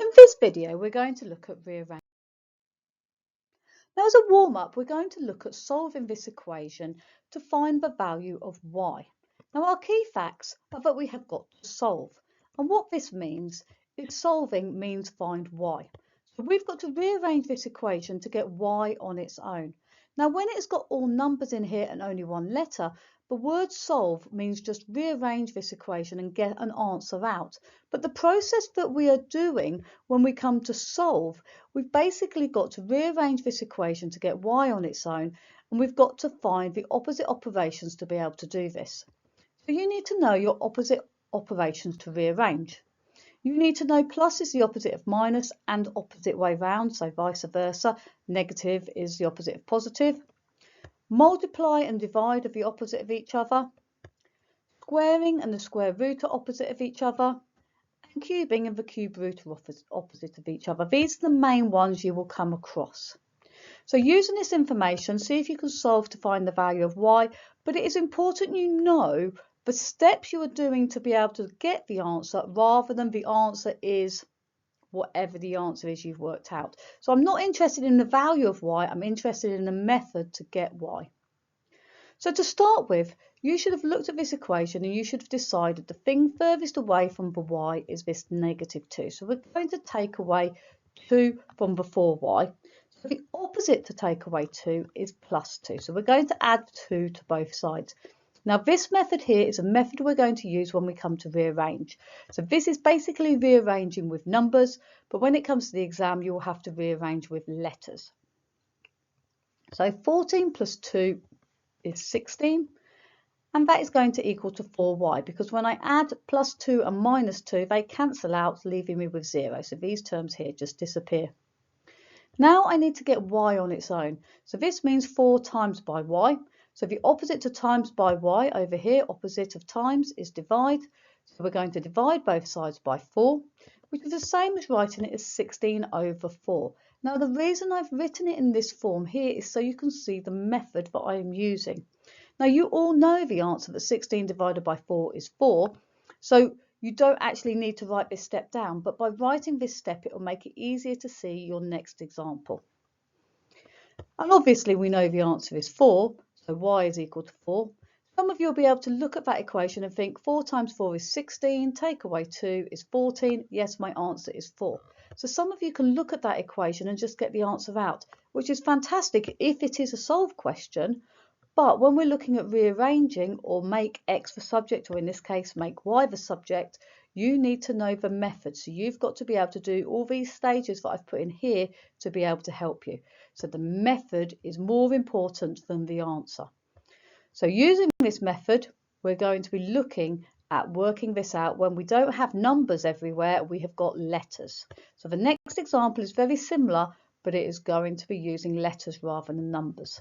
In this video, we're going to look at rearranging. Now, as a warm-up, we're going to look at solving this equation to find the value of y. Now, our key facts are that we have got to solve. And what this means is solving means find y. So we've got to rearrange this equation to get y on its own. Now, when it's got all numbers in here and only one letter, the word solve means just rearrange this equation and get an answer out. But the process that we are doing when we come to solve, we've basically got to rearrange this equation to get y on its own, and we've got to find the opposite operations to be able to do this. So you need to know your opposite operations to rearrange. You need to know plus is the opposite of minus and opposite way round, so vice versa. Negative is the opposite of positive. Multiply and divide are the opposite of each other. Squaring and the square root are opposite of each other. And cubing and the cube root are opposite of each other. These are the main ones you will come across. So using this information, see if you can solve to find the value of y, but it is important you know the steps you are doing to be able to get the answer rather than the answer is whatever the answer is you've worked out. So I'm not interested in the value of y, I'm interested in the method to get y. So to start with, you should have looked at this equation and you should have decided the thing furthest away from the y is this -2. So we're going to take away 2 from the 4y. So the opposite to take away 2 is +2. So we're going to add 2 to both sides. Now this method here is a method we're going to use when we come to rearrange. So this is basically rearranging with numbers, but when it comes to the exam, you will have to rearrange with letters. So 14 plus 2 is 16, and that is going to equal to 4y, because when I add +2 and -2, they cancel out, leaving me with 0. So these terms here just disappear. Now I need to get y on its own. So this means 4 times by y. So the opposite to times by y over here, opposite of times, is divide. So we're going to divide both sides by 4, which is the same as writing it as 16 over 4. Now the reason I've written it in this form here is so you can see the method that I am using. Now you all know the answer that 16 divided by 4 is 4. So you don't actually need to write this step down, but by writing this step, it will make it easier to see your next example. And obviously we know the answer is 4, so y is equal to 4. Some of you will be able to look at that equation and think 4 times 4 is 16, take away 2 is 14. Yes, my answer is 4. So some of you can look at that equation and just get the answer out, which is fantastic if it is a solve question. But when we're looking at rearranging or make X the subject, or in this case, make Y the subject, you need to know the method. So you've got to be able to do all these stages that I've put in here to be able to help you. So the method is more important than the answer. So using this method, we're going to be looking at working this out when we don't have numbers everywhere, we have got letters. So the next example is very similar, but it is going to be using letters rather than numbers.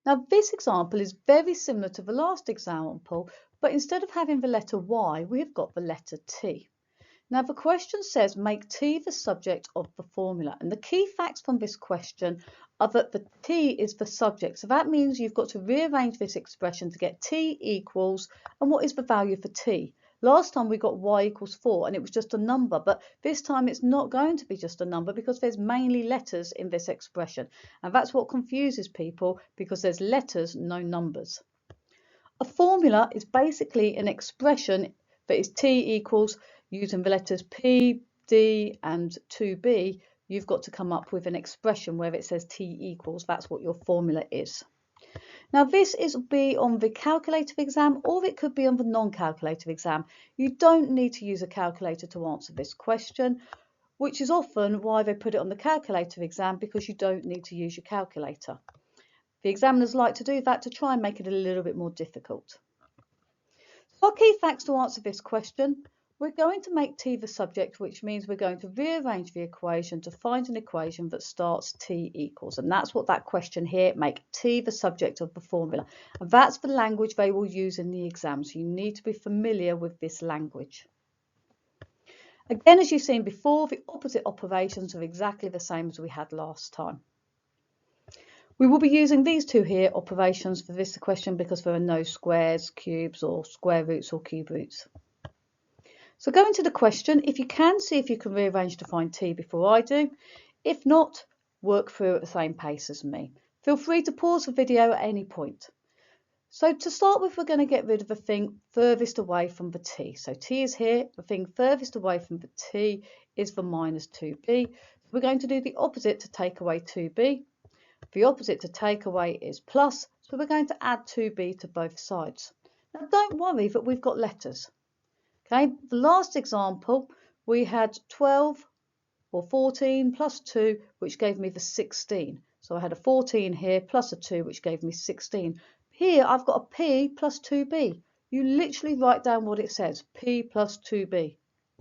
Now this example is very similar to the last example, but instead of having the letter Y, we have got the letter T. Now the question says make T the subject of the formula, and the key facts from this question are that the T is the subject. So that means you've got to rearrange this expression to get T equals, and what is the value for T? Last time we got Y equals 4 and it was just a number, but this time it's not going to be just a number because there's mainly letters in this expression. And that's what confuses people, because there's letters, no numbers. A formula is basically an expression that is T equals, using the letters P, D and 2B, you've got to come up with an expression where it says T equals. That's what your formula is. Now this is be on the calculative exam, or it could be on the non-calculative exam. You don't need to use a calculator to answer this question, which is often why they put it on the calculative exam, because you don't need to use your calculator. The examiners like to do that to try and make it a little bit more difficult. Our key facts to answer this question: we're going to make T the subject, which means we're going to rearrange the equation to find an equation that starts T equals. And that's what that question here, make T the subject of the formula. And that's the language they will use in the exam. So you need to be familiar with this language. Again, as you've seen before, the opposite operations are exactly the same as we had last time. We will be using these two here, operations, for this question because there are no squares, cubes, or square roots or cube roots. So going to the question, if you can, see if you can rearrange to find T before I do. If not, work through at the same pace as me. Feel free to pause the video at any point. So to start with, we're going to get rid of the thing furthest away from the T. So T is here, the thing furthest away from the T is the minus 2b. We're going to do the opposite to take away 2b. The opposite to take away is plus, so we're going to add 2b to both sides. Now don't worry that we've got letters. Okay, the last example we had 12 or 14 plus 2, which gave me the 16. So I had a 14 here plus a 2, which gave me 16. Here I've got a p plus 2b. You literally write down what it says, p plus 2b.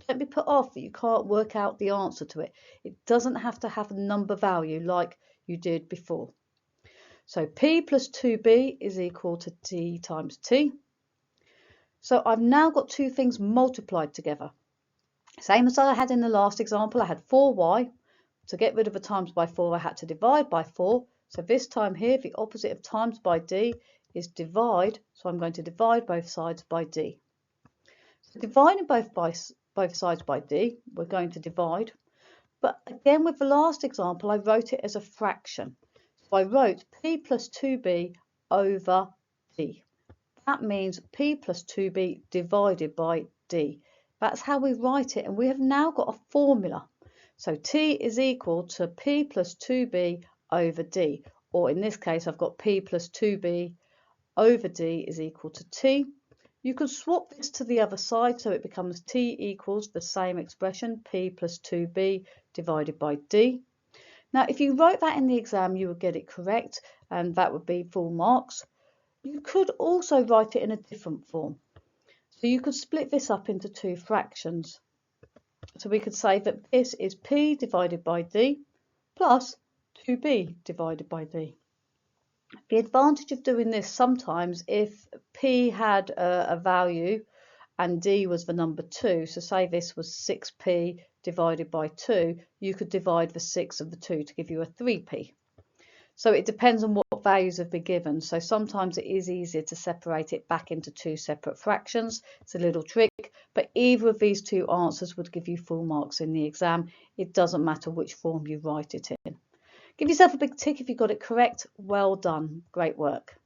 Don't be put off that you can't work out the answer to it. It doesn't have to have a number value like you did before. So p plus 2b is equal to d times t. So I've now got two things multiplied together. Same as I had in the last example, I had 4y. To get rid of a times by 4, I had to divide by 4. So this time here, the opposite of times by d is divide. So I'm going to divide both sides by d. So dividing both sides by d, we're going to divide. But again, with the last example, I wrote it as a fraction. So I wrote p plus 2b over d. That means p plus 2b divided by d. That's how we write it, and we have now got a formula. So t is equal to p plus 2b over d, or in this case I've got p plus 2b over d is equal to t. You can swap this to the other side so it becomes t equals the same expression, p plus 2b divided by d. Now if you wrote that in the exam you would get it correct, and that would be full marks. You could also write it in a different form. So you could split this up into two fractions. So we could say that this is p divided by d plus 2b divided by d. The advantage of doing this, sometimes if p had a value and d was the number 2, so say this was 6p divided by 2, you could divide the 6 of the 2 to give you a 3p. So it depends on what values have been given. So sometimes it is easier to separate it back into two separate fractions. It's a little trick, but either of these two answers would give you full marks in the exam. It doesn't matter which form you write it in. Give yourself a big tick if you got it correct. Well done. Great work.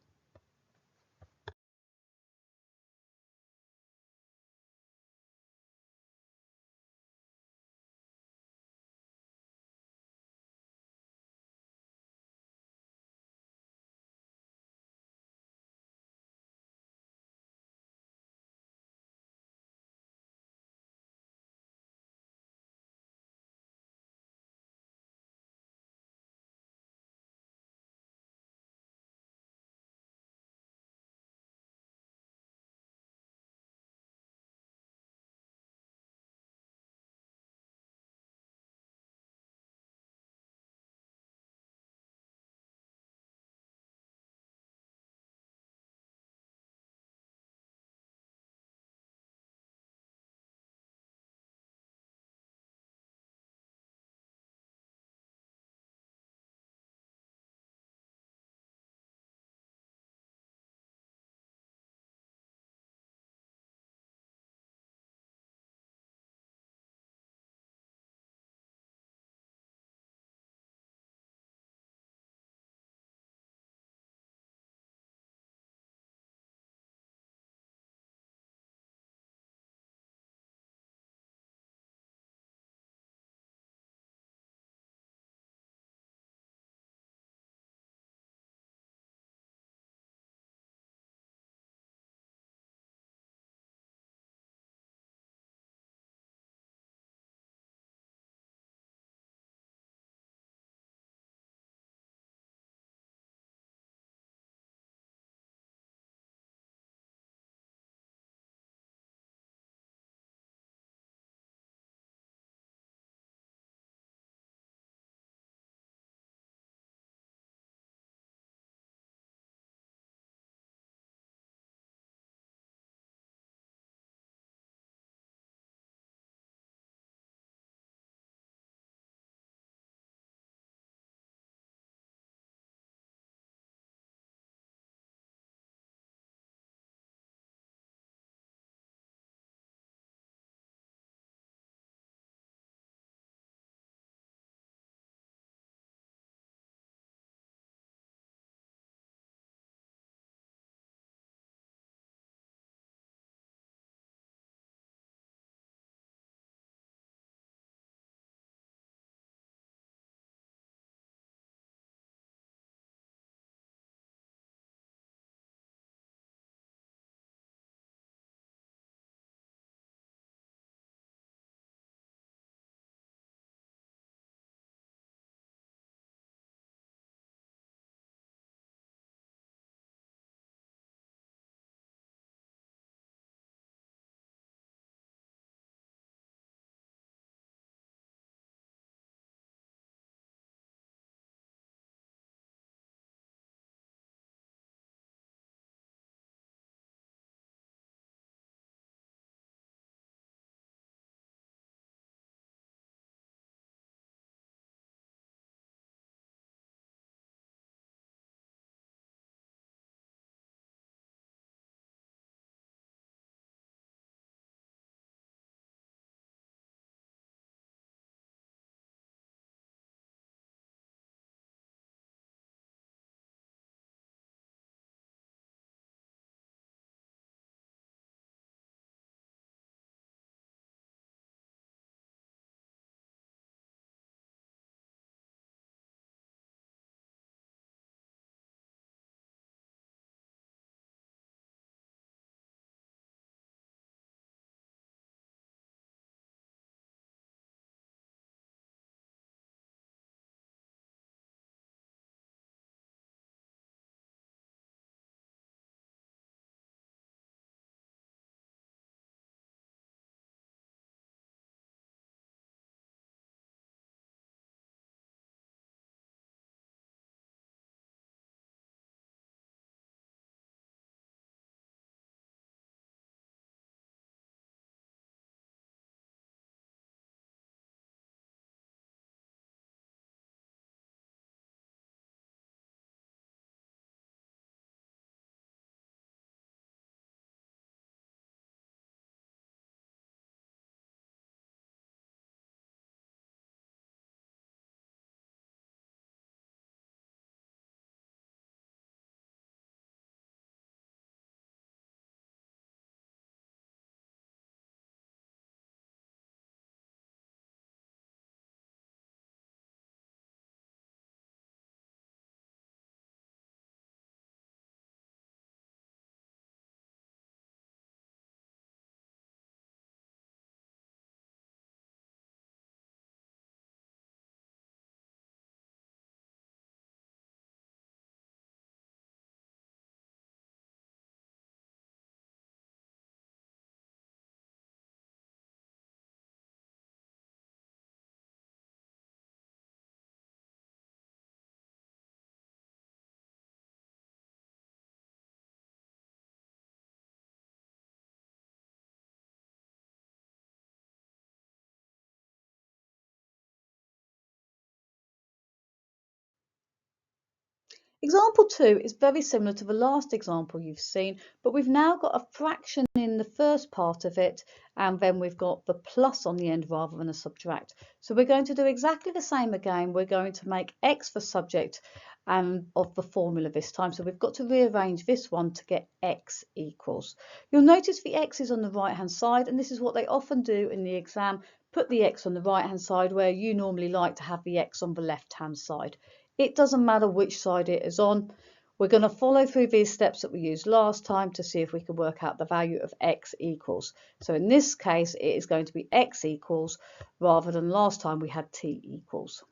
Example 2 is very similar to the last example you've seen, but we've now got a fraction in the first part of it, and then we've got the plus on the end rather than a subtract. So we're going to do exactly the same again. We're going to make x the subject of the formula this time. So we've got to rearrange this one to get x equals. You'll notice the x is on the right hand side, and this is what they often do in the exam. Put the x on the right hand side where you normally like to have the x on the left hand side. It doesn't matter which side it is on. We're going to follow through these steps that we used last time to see if we can work out the value of x equals. So in this case, it is going to be x equals rather than last time we had t equals.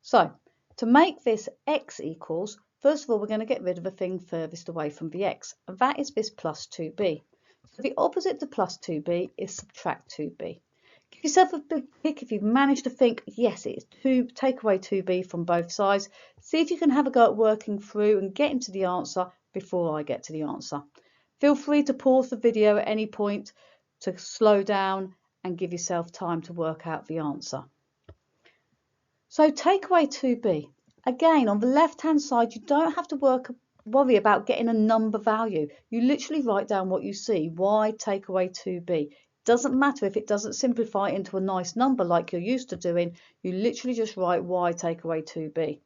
So to make this x equals, first of all, we're going to get rid of the thing furthest away from the x, and that is this plus 2b. So the opposite to plus 2b is subtract 2b. Give yourself a big kick if you've managed to think, yes, it's 2, take away 2b from both sides. See if you can have a go at working through and getting to the answer before I get to the answer. Feel free to pause the video at any point to slow down and give yourself time to work out the answer. So take away 2b. Again, on the left-hand side, you don't have to worry about getting a number value. You literally write down what you see. Why take away 2b? Doesn't matter if it doesn't simplify into a nice number like you're used to doing. You literally just write y take away 2b.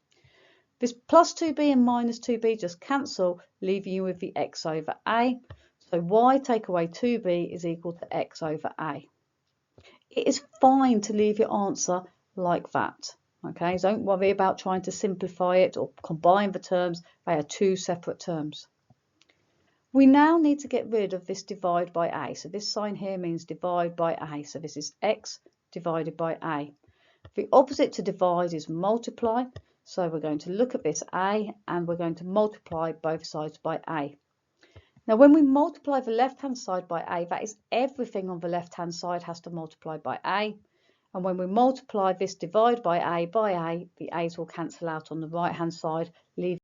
This plus 2b and minus 2b just cancel, leaving you with the x over a. So y take away 2b is equal to x over a. It is fine to leave your answer like that. Okay, don't worry about trying to simplify it or combine the terms. They are two separate terms. We now need to get rid of this divide by a. So this sign here means divide by a. So this is x divided by a. The opposite to divide is multiply. So we're going to look at this a and we're going to multiply both sides by a. Now when we multiply the left-hand side by a, that is everything on the left-hand side has to multiply by a. And when we multiply this divide by a, the a's will cancel out on the right-hand side, leaving